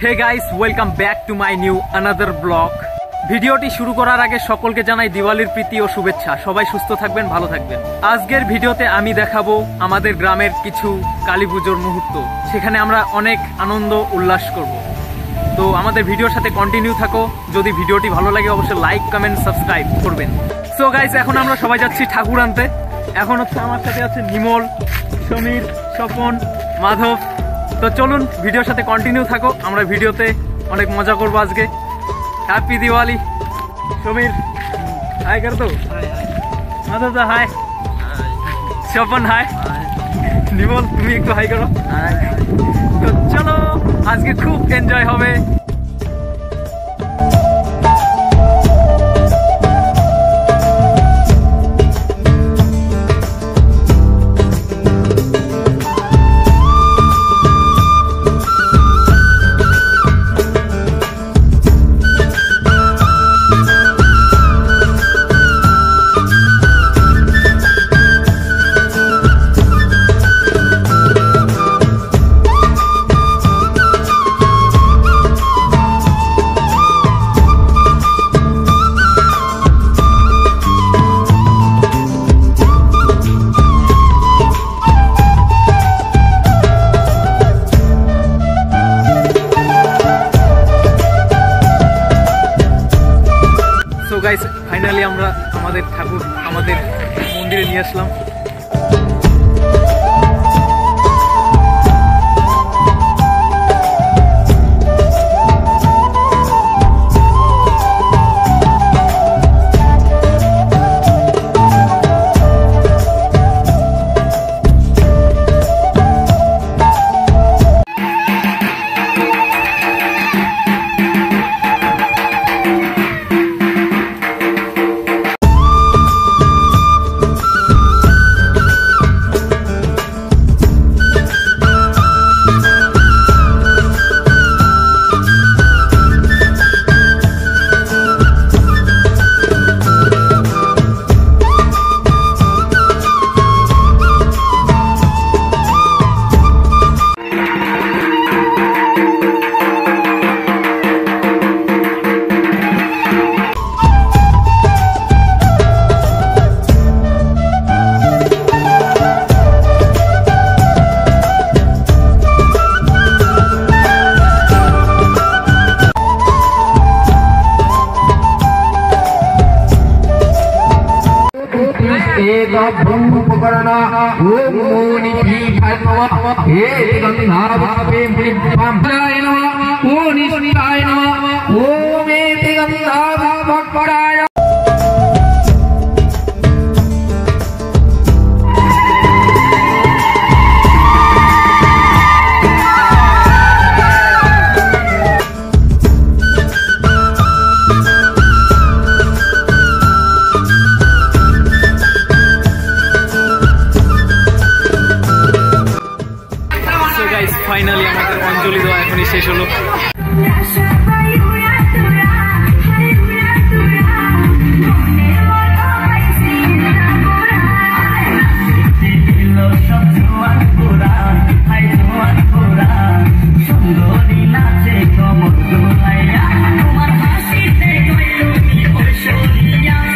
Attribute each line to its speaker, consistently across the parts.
Speaker 1: Hey guys, welcome back to my new another blog. ভিডিওটি শুরু করার আগে সকলকে জানাই দিওয়ালির প্রীতি ও শুভেচ্ছা। সবাই সুস্থ থাকবেন, ভালো থাকবেন। আজকের ভিডিওতে আমি দেখাবো আমাদের গ্রামের কিছু কালী পুজোর মুহূর্ত। সেখানে আমরা অনেক আনন্দ উল্লাস করব। তো আমাদের ভিডিওর সাথে কন্টিনিউ থাকো। যদি ভিডিওটি ভালো লাগে অবশ্যই লাইক, কমেন্ট, সাবস্ক্রাইব করবেন। সো গাইস, এখন আমরা সবাই যাচ্ছি ঠাকুর আনতে। এখন হচ্ছে আমার সাথে আছে নিমল, সমীর, স্বপন, মাধব। তো চলুন ভিডিওর সাথে কন্টিনিউ থাকো। আমরা ভিডিওতে অনেক মজা করবো আজকে। হ্যাপি দিওয়ালি। সমীর হাই কর তো, মাধব দা হাই, স্বপন হাই, নিমল তুমি একটু হাই করো। তো চলো, আজকে খুব এনজয় হবে। গাইস, ফাইনালি আমরা আমাদের ঠাকুর আমাদের মন্দিরে নিয়ে আসলাম। ফাইনালি আমাদের অঞ্জলি দেওয়া এখনই শেষ হলো।
Speaker 2: Yeah.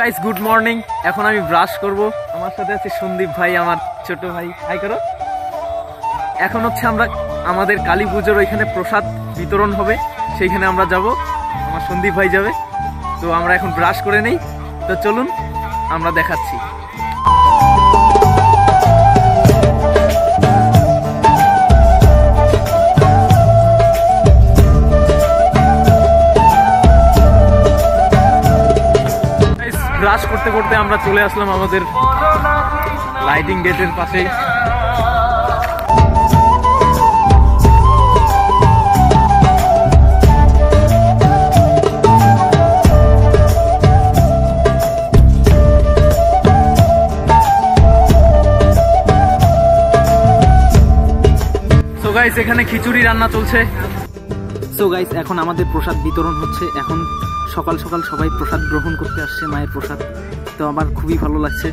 Speaker 1: Guys good morning. এখন আমি ব্রাশ করব। আমার সাথে আছে সন্দীপ ভাই, আমার ছোট ভাই। হাই করো। এখন হচ্ছে আমরা আমাদের কালী পুজোর ওইখানে প্রসাদ বিতরণ হবে, সেইখানে আমরা যাব। আমার সন্দীপ ভাই যাবে। তো আমরা এখন ব্রাশ করে নেই। তো চলুন আমরা দেখাচ্ছি। ব্রাশ করতে করতে আমরা চলে আসলাম আমাদের লাইটিং গেটের পাশে। সো গাইস এখানে খিচুড়ি রান্না চলছে। সো গাইস এখন আমাদের প্রসাদ বিতরণ হচ্ছে। এখন সকাল সকাল সবাই প্রসাদ গ্রহণ করতে আসছে, মায়ের প্রসাদ। তো আমার খুবই ভালো লাগছে।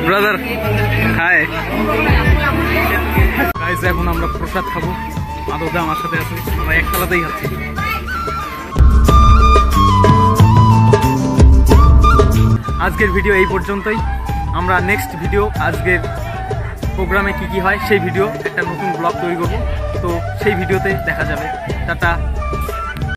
Speaker 1: ব্রাদার হাই গাইস, এখন আমরা প্রসাদ খাবো। মাধবদা আমার সাথে আছে, আমরা এক থালাতেই খাচ্ছি। আজকের ভিডিও এই পর্যন্তই। আমরা নেক্সট ভিডিও, আজকের প্রোগ্রামে কি কি হয় সেই ভিডিও, একটা নতুন ব্লগ তৈরি করব। তো সেই ভিডিওতে দেখা যাবে। টাটা।